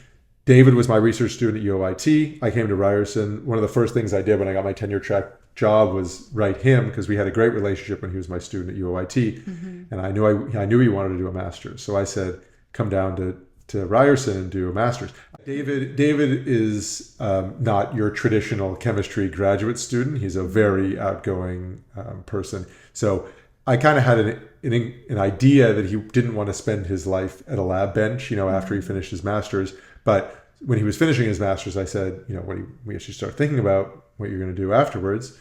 David was my research student at UOIT. I came to Ryerson. One of the first things I did when I got my tenure track job was write him, because we had a great relationship when he was my student at UOIT. And I knew he wanted to do a master's. So I said, come down to Ryerson and do a master's. David is not your traditional chemistry graduate student. He's a very outgoing person. So I kind of had an idea that he didn't want to spend his life at a lab bench, after he finished his master's. But when he was finishing his master's, I said, we should start thinking about what you're going to do afterwards.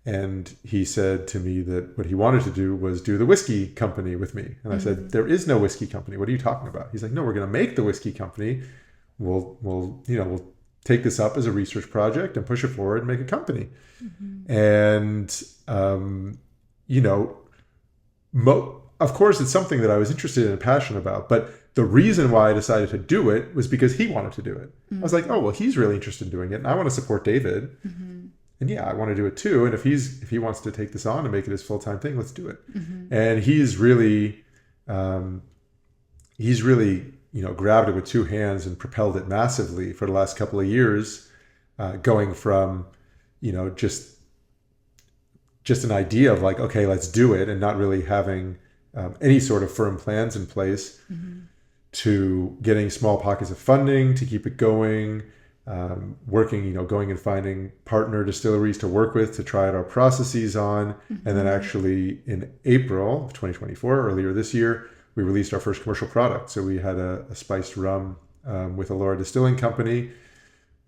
And he said to me that what he wanted to do was do the whiskey company with me. And I said, there is no whiskey company. What are you talking about? He's like, no, we're going to make the whiskey company. We'll take this up as a research project and push it forward and make a company. And, of course, it's something that I was interested in and passionate about. But the reason why I decided to do it was because he wanted to do it. I was like, oh, well, he's really interested in doing it, and I want to support David. And I want to do it too. And if he wants to take this on and make it his full-time thing, let's do it. And he's really grabbed it with 2 hands and propelled it massively for the last couple of years, going from, just an idea of like, okay, let's do it, and not really having any sort of firm plans in place, to getting small pockets of funding to keep it going, working, going and finding partner distilleries to work with to try out our processes on. And then actually in April of 2024, earlier this year, we released our first commercial product. So we had a spiced rum with Allura Distilling Company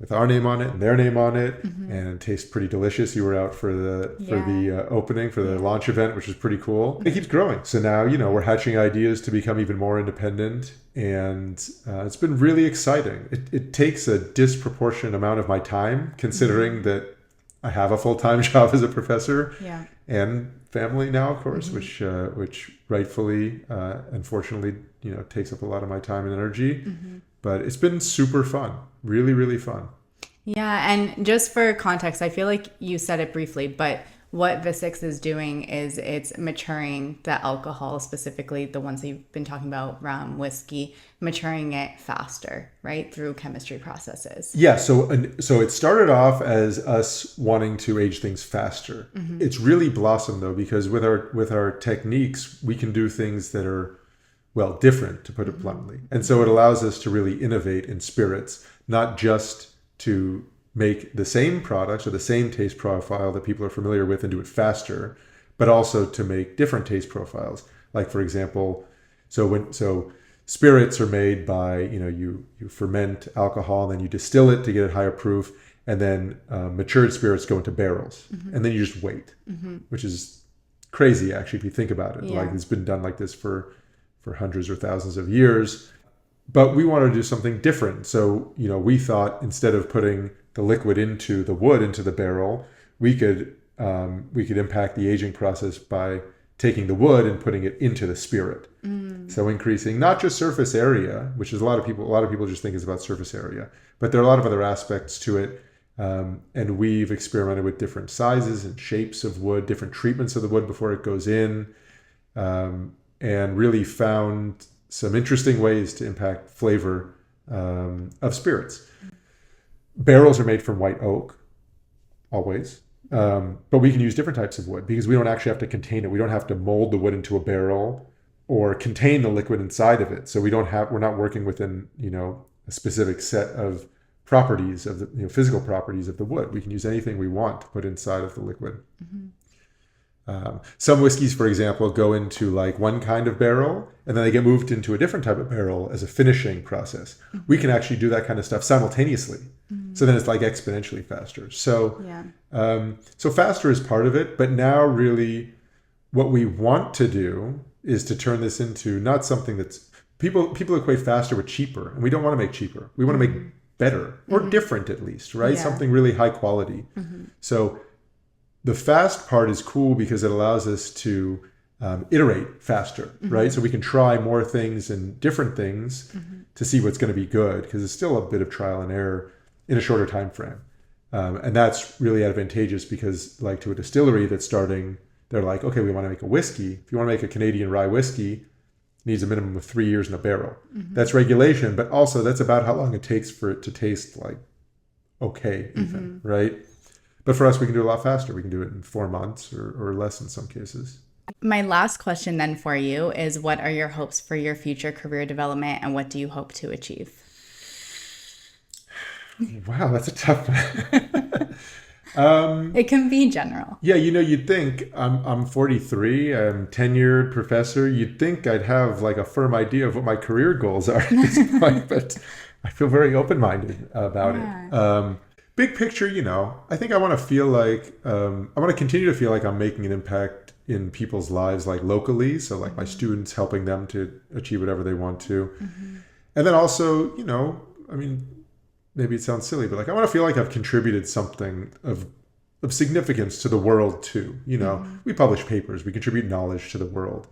with our name on it and their name on it, and it tastes pretty delicious. You were out for the opening, for the launch event, which is pretty cool. It keeps growing. So now, we're hatching ideas to become even more independent, and it's been really exciting. It takes a disproportionate amount of my time, considering that I have a full-time job as a professor and family now, of course, which rightfully, unfortunately, takes up a lot of my time and energy. But it's been super fun. Really, really fun. Yeah. And just for context, I feel like you said it briefly, but what Visix is doing is it's maturing the alcohol, specifically the ones that you've been talking about, rum, whiskey, maturing it faster, right? Through chemistry processes. Yeah. So it started off as us wanting to age things faster. It's really blossomed though, because with our techniques, we can do things that are, well, different, to put it bluntly. And so it allows us to really innovate in spirits, not just to make the same products or the same taste profile that people are familiar with and do it faster, but also to make different taste profiles. Like, for example, so spirits are made by, you ferment alcohol, and then you distill it to get it higher proof, and then matured spirits go into barrels, and then you just wait, which is crazy, actually, if you think about it. Like, it's been done like this for hundreds or thousands of years. But we wanted to do something different. So, we thought instead of putting the liquid into the wood, into the barrel, we could impact the aging process by taking the wood and putting it into the spirit. So increasing not just surface area, which is a lot of people just think it's about surface area, but there are a lot of other aspects to it. And we've experimented with different sizes and shapes of wood, different treatments of the wood before it goes in, and really found some interesting ways to impact flavor of spirits. Barrels are made from white oak, always. But we can use different types of wood because we don't actually have to contain it. We don't have to mold the wood into a barrel or contain the liquid inside of it. So we're not working within, a specific set of properties of the physical properties of the wood. We can use anything we want to put inside of the liquid. Some whiskeys, for example, go into like one kind of barrel, and then they get moved into a different type of barrel as a finishing process. We can actually do that kind of stuff simultaneously. So then it's like exponentially faster. So, so faster is part of it, but now really what we want to do is to turn this into not something that's people equate faster with cheaper, and we don't want to make cheaper. We want to make better or different, at least, right? Something really high quality. So the fast part is cool because it allows us to iterate faster, right? So we can try more things and different things to see what's going to be good, because it's still a bit of trial and error in a shorter time frame. And that's really advantageous because, like, to a distillery that's starting, they're like, okay, we want to make a whiskey. If you want to make a Canadian rye whiskey, it needs a minimum of 3 years in a barrel. That's regulation, but also that's about how long it takes for it to taste like okay, even, right? But for us, we can do it a lot faster. We can do it in 4 months or less in some cases. My last question then for you is, what are your hopes for your future career development, and what do you hope to achieve? Wow, that's a tough one. It can be general. Yeah, you'd think I'm 43, I'm tenured professor. You'd think I'd have like a firm idea of what my career goals are at this point, but I feel very open-minded about it. Big picture, I think I want to feel like, I want to continue to feel like I'm making an impact in people's lives, like locally. So like my students, helping them to achieve whatever they want to. And then also, maybe it sounds silly, but like I want to feel like I've contributed something of significance to the world too. We publish papers, we contribute knowledge to the world.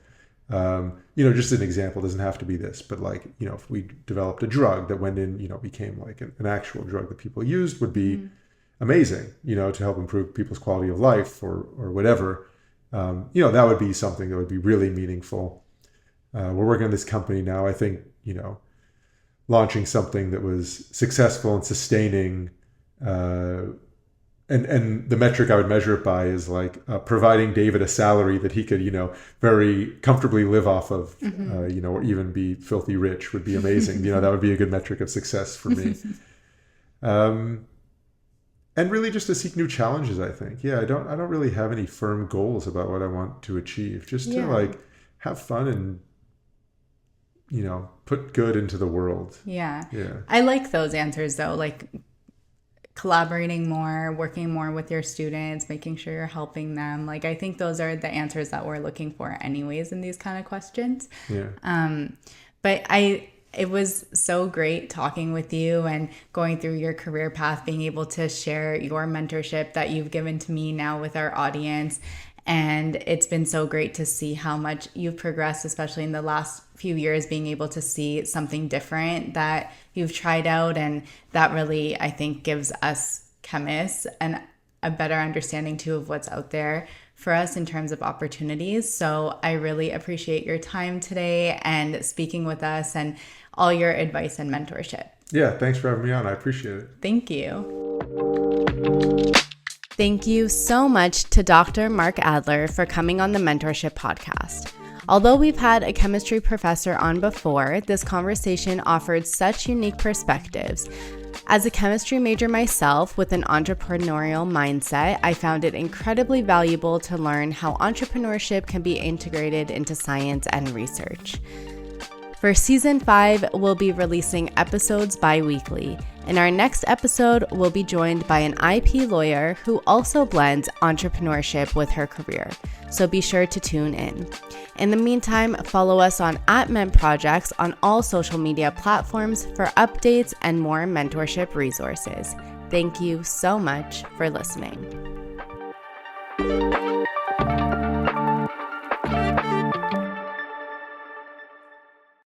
Just an example, doesn't have to be this, but like, if we developed a drug that went in, became like an actual drug that people used, would be amazing, to help improve people's quality of life or whatever. That would be something that would be really meaningful. We're working on this company now. I think, launching something that was successful and sustaining and the metric I would measure it by is like providing David a salary that he could, very comfortably live off of, or even be filthy rich would be amazing. That would be a good metric of success for me. And really just to seek new challenges, I think. Yeah, I don't really have any firm goals about what I want to achieve. Just to like have fun and, put good into the world. Yeah. I like those answers though, like collaborating more, working more with your students, making sure you're helping them. Like, I think those are the answers that we're looking for anyways in these kind of questions. Yeah. But it was so great talking with you and going through your career path, being able to share your mentorship that you've given to me now with our audience. And it's been so great to see how much you've progressed, especially in the last few years, being able to see something different that you've tried out. And that really, I think, gives us chemists a better understanding too of what's out there for us in terms of opportunities. So I really appreciate your time today and speaking with us and all your advice and mentorship. Yeah, thanks for having me on. I appreciate it. Thank you. Thank you so much to Dr. Marc Adler for coming on the Mentorship podcast. Although we've had a chemistry professor on before, this conversation offered such unique perspectives. As a chemistry major myself with an entrepreneurial mindset, I found it incredibly valuable to learn how entrepreneurship can be integrated into science and research. For Season 5, we'll be releasing episodes bi-weekly. In our next episode, we'll be joined by an IP lawyer who also blends entrepreneurship with her career. So be sure to tune in. In the meantime, follow us on @MentProjects on all social media platforms for updates and more mentorship resources. Thank you so much for listening.